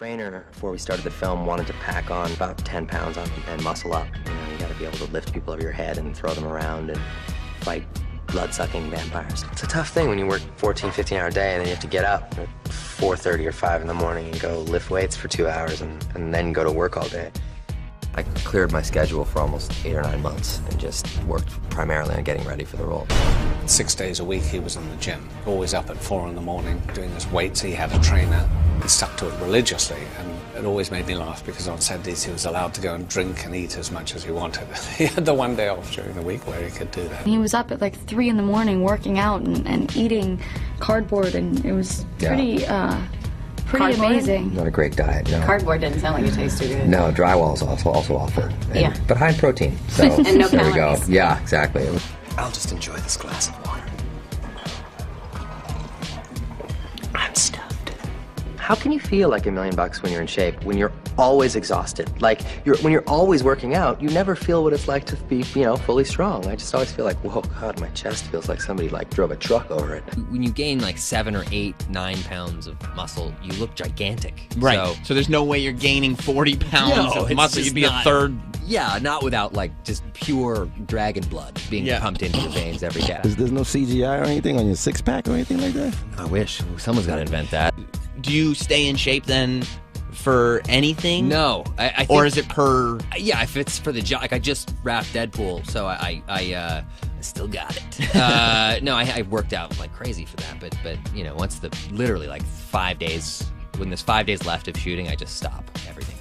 trainer, before we started the film, wanted to pack on about 10 pounds on and muscle up. You know, you gotta be able to lift people over your head and throw them around and fight blood-sucking vampires. It's a tough thing when you work 14, 15-hour day and then you have to get up at 4:30 or 5 in the morning and go lift weights for 2 hours and then go to work all day. I cleared my schedule for almost 8 or 9 months and just worked primarily on getting ready for the role. 6 days a week he was in the gym, always up at 4 in the morning doing his weights. He had a trainer. He stuck to it religiously, and it always made me laugh because on Saturdays he was allowed to go and drink and eat as much as he wanted. He had the one day off during the week where he could do that. He was up at like 3 in the morning working out and eating cardboard, and it was pretty Cardboard? amazing. Not a great diet, no. Cardboard didn't sound like it tasted good. No, drywall is also awful. Yeah. But high in protein. So And no there we go. calories. Yeah, exactly. I'll just enjoy this glass of water. I'm stuffed. How can you feel like $1 million when you're in shape, when you're always exhausted? Like, when you're always working out, you never feel what it's like to be, you know, fully strong. I just always feel like, whoa, God, my chest feels like somebody, like, drove a truck over it. When you gain like 7 or 8, 9 pounds of muscle, you look gigantic. Right. So there's no way you're gaining 40 pounds of it's muscle. just You'd be a not- third. Yeah, not without like just pure dragon blood being pumped into your veins every day. There's no CGI or anything on your six-pack or anything like that? I wish. Someone's got to invent that. Do you stay in shape then for anything? No. I think, or is it per... Yeah, if it's for the job. Like, I just wrapped Deadpool, so I still got it. No, I worked out like crazy for that. But you know, once literally like 5 days, when there's 5 days left of shooting, I just stop everything.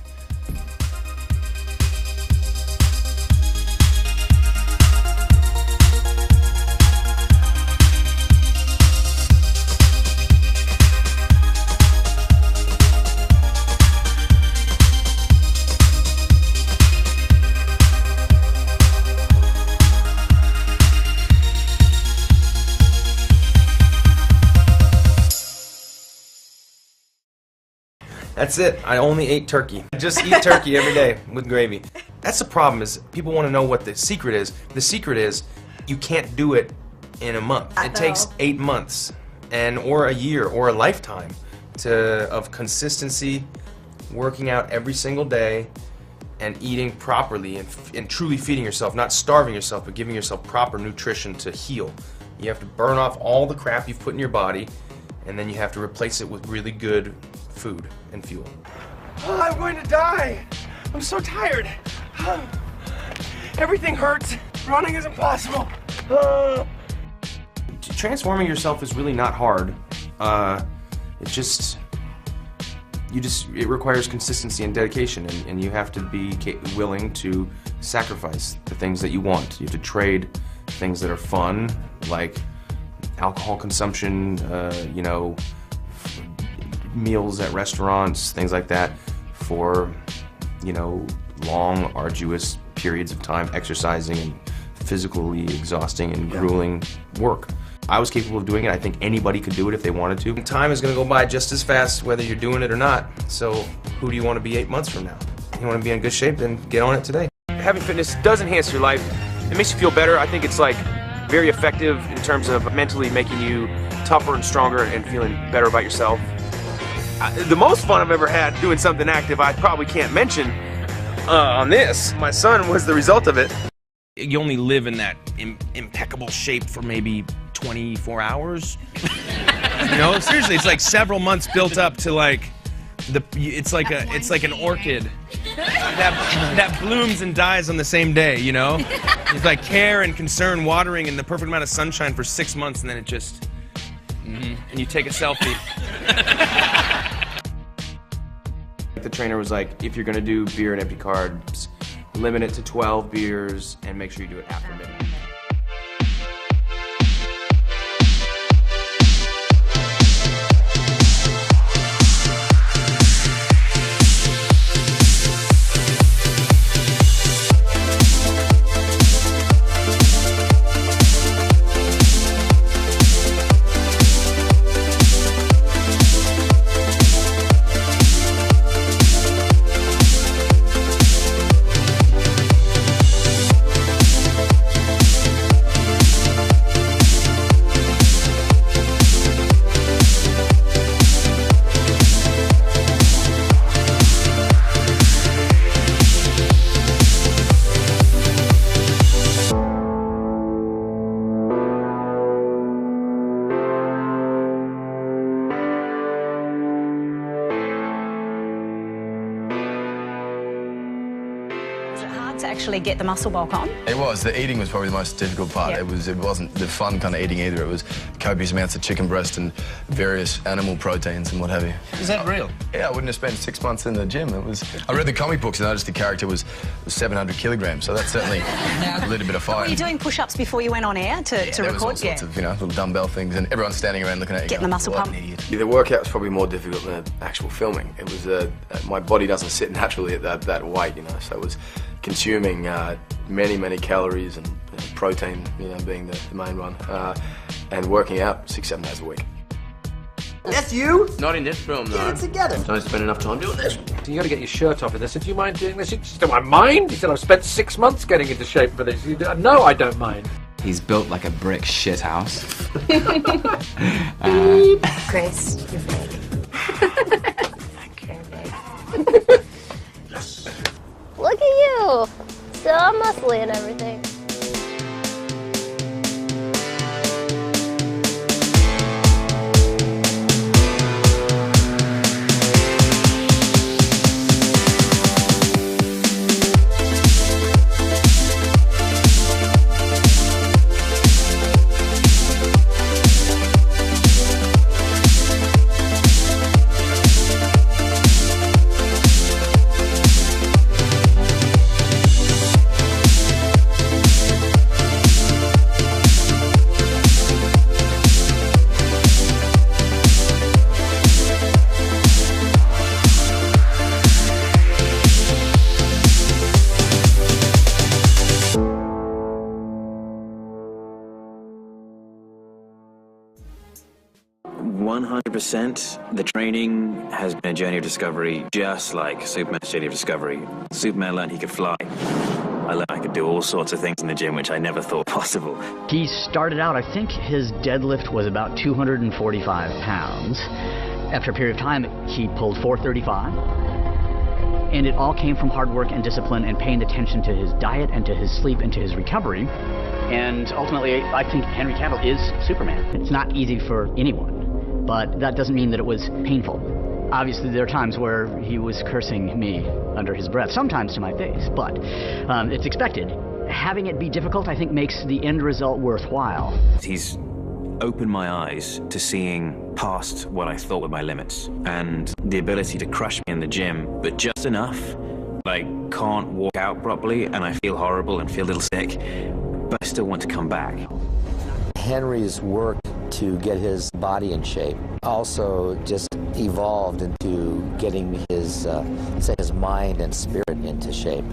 That's it. I only ate turkey. I just eat turkey every day with gravy. That's the problem, is people want to know what the secret is. The secret is you can't do it in a month. It takes 8 months or a year or a lifetime of consistency, working out every single day, and eating properly and truly feeding yourself, not starving yourself, but giving yourself proper nutrition to heal. You have to burn off all the crap you've put in your body, and then you have to replace it with really good food and fuel. Oh, I'm going to die. I'm so tired. Everything hurts. Running is impossible. Transforming yourself is really not hard. It requires consistency and dedication, and you have to be willing to sacrifice the things that you want. You have to trade things that are fun, like alcohol consumption, you know, meals at restaurants, things like that, for, you know, long, arduous periods of time exercising and physically exhausting and grueling work. I was capable of doing it. I think anybody could do it if they wanted to. Time is going to go by just as fast whether you're doing it or not. So who do you want to be 8 months from now? You want to be in good shape, then get on it today. Having fitness does enhance your life. It makes you feel better. I think it's like very effective in terms of mentally making you tougher and stronger and feeling better about yourself. The most fun I've ever had doing something active I probably can't mention on this. My son was the result of it. You only live in that impeccable shape for maybe 24 hours. You know, seriously, it's like several months built up to like it's like an orchid that blooms and dies on the same day, you know? It's like care and concern, watering, and the perfect amount of sunshine for 6 months, and then it just and you take a selfie. The trainer was like, if you're gonna do beer and empty carbs, limit it to 12 beers and make sure you do it after midnight. actually get the muscle bulk on? It was. The eating was probably the most difficult part. Yep. It wasn't the fun kind of eating either. It was copious amounts of chicken breast and various animal proteins and what have you. Is that real? Yeah, I wouldn't have spent 6 months in the gym. I read the comic books and noticed the character was 700 kilograms, so that's certainly lit a bit of fire. Were you doing push-ups before you went on air to there was all record? sorts of, little dumbbell things, and everyone's standing around looking at you. Getting the muscle pump. The workout was probably more difficult than the actual filming. It was my body doesn't sit naturally at that weight, so it was consuming many calories and protein, being the main one, and working out 6-7 days a week. That's you? Not in this film, though. Get it together. Don't spend enough time doing this. You got to get your shirt off in this. Do you mind doing this? Do I mind? He said I've spent 6 months getting into shape for this. No, I don't mind. He's built like a brick shit house. Grace, you're fake. Look at you! So muscly and everything. The training has been a journey of discovery, just like Superman's journey of discovery. Superman learned he could fly. I learned I could do all sorts of things in the gym which I never thought possible. He started out, I think his deadlift was about 245 pounds. After a period of time, he pulled 435. And it all came from hard work and discipline and paying attention to his diet and to his sleep and to his recovery. And ultimately, I think Henry Cavill is Superman. It's not easy for anyone. But that doesn't mean that it was painful. Obviously, there are times where he was cursing me under his breath, sometimes to my face, but it's expected. Having it be difficult, I think, makes the end result worthwhile. He's opened my eyes to seeing past what I thought were my limits, and the ability to crush me in the gym, but just enough. I can't walk out properly, and I feel horrible and feel a little sick, but I still want to come back. Henry's work to get his body in shape also just evolved into getting his, say, his mind and spirit into shape.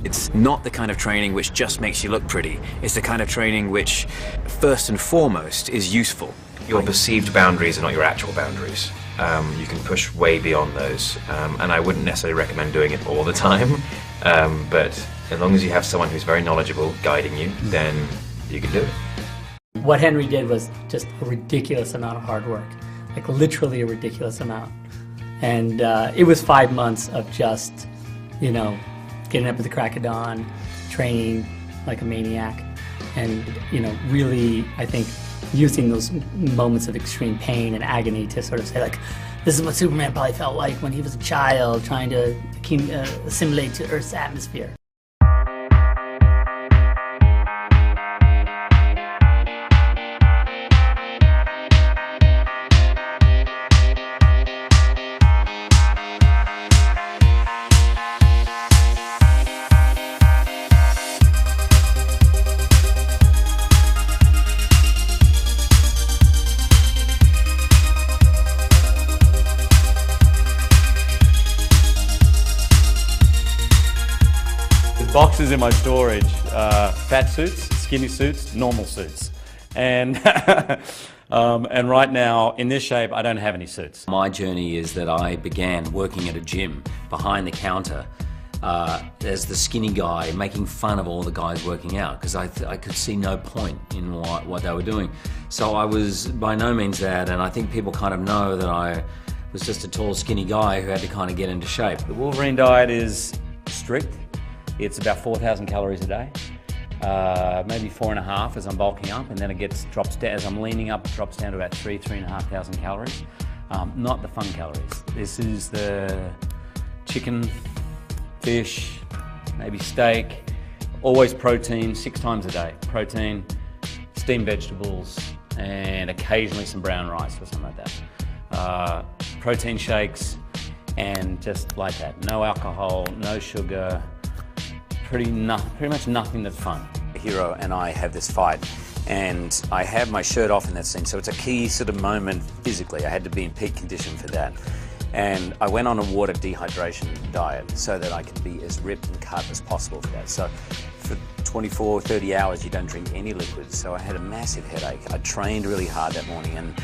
It's not the kind of training which just makes you look pretty. It's the kind of training which, first and foremost, is useful. Your perceived boundaries are not your actual boundaries. You can push way beyond those, and I wouldn't necessarily recommend doing it all the time, but as long as you have someone who's very knowledgeable guiding you, then you can do it. What Henry did was just a ridiculous amount of hard work, like literally a ridiculous amount. And it was 5 months of just, getting up at the crack of dawn, training like a maniac, and, really, I think, using those moments of extreme pain and agony to sort of say, like, this is what Superman probably felt like when he was a child trying to assimilate to Earth's atmosphere. Boxes in my storage, fat suits, skinny suits, normal suits. And and right now, in this shape, I don't have any suits. My journey is that I began working at a gym behind the counter as the skinny guy, making fun of all the guys working out, because I could see no point in what they were doing. So I was by no means that, and I think people kind of know that I was just a tall, skinny guy who had to kind of get into shape. The Wolverine diet is strict. It's about 4,000 calories a day, maybe 4.5 as I'm bulking up, and then it drops down, as I'm leaning up, it drops down to about 3,500 calories. Not the fun calories. This is the chicken, fish, maybe steak, Always protein, 6 times a day. Protein, steamed vegetables, and occasionally some brown rice or something like that. Protein shakes, and just like that. No alcohol, no sugar, pretty much nothing that's fun. Hero and I have this fight, and I have my shirt off in that scene, so it's a key sort of moment physically. I had to be in peak condition for that. And I went on a water dehydration diet so that I could be as ripped and cut as possible for that. So for 24, 30 hours, you don't drink any liquids. So I had a massive headache. I trained really hard that morning, and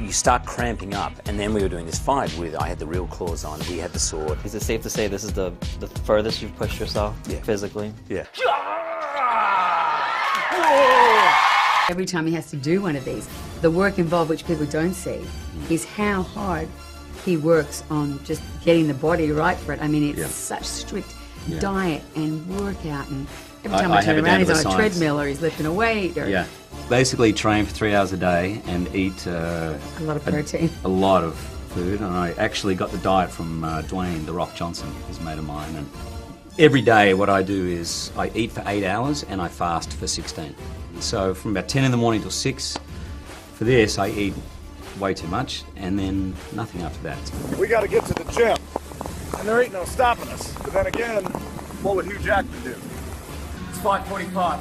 you start cramping up. And then we were doing this fight I had the real claws on, we had the sword. Is it safe to say this is the furthest you've pushed yourself physically? Yeah. Every time he has to do one of these, the work involved, which people don't see, is how hard he works on just getting the body right for it. I mean, it's such strict diet and workout, and every time I turn around, he's on a treadmill or he's lifting a weight. Or Basically train for 3 hours a day and eat a lot of protein. A lot of food, and I actually got the diet from Dwayne The Rock Johnson, who's a mate of mine. And every day what I do is I eat for 8 hours and I fast for 16. So from about 10 in the morning till 6, for this I eat way too much, and then nothing after that. We gotta get to the gym, and there ain't no stopping us. But then again, what would Hugh Jackman do? It's 5:45.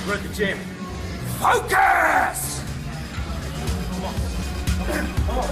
We're at the gym. Focus! Come on.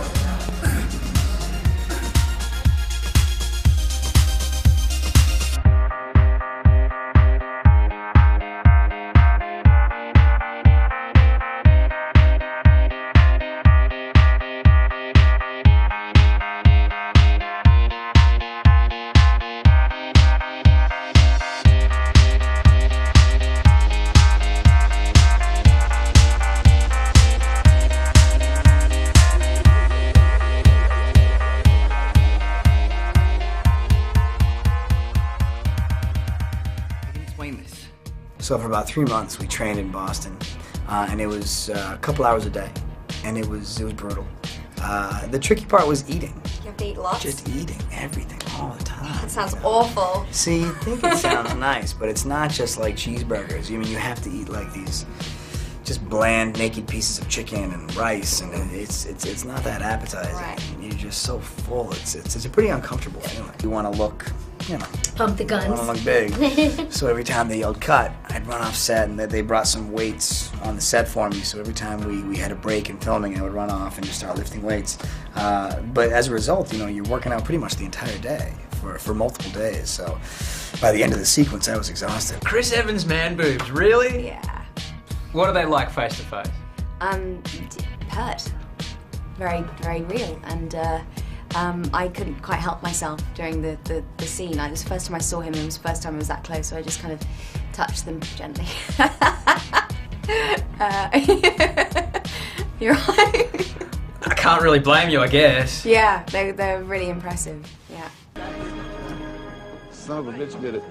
So for about 3 months, we trained in Boston, and it was a couple hours a day, and it was brutal. The tricky part was eating. You have to eat lots? Just eating everything all the time. That sounds awful. See, you think it sounds nice, but it's not just like cheeseburgers. I mean, you have to eat like these just bland, naked pieces of chicken and rice, and it's not that appetizing. Right. You're just so full. It's a pretty uncomfortable feeling. You want to look, pump the guns. I want to look big. So every time they yelled cut, I'd run off set, and they brought some weights on the set for me. So every time we had a break in filming, I would run off and just start lifting weights. But as a result, you're working out pretty much the entire day for multiple days. So by the end of the sequence, I was exhausted. Chris Evans' man boobs, really? Yeah. What are they like face to face? Hurt. Very, very real. And I couldn't quite help myself during the scene. It was the first time I saw him, and it was the first time I was that close, so I just kind of touched them gently. You're right. I can't really blame you, I guess. Yeah, they're really impressive. Yeah. Son of a bitch did it.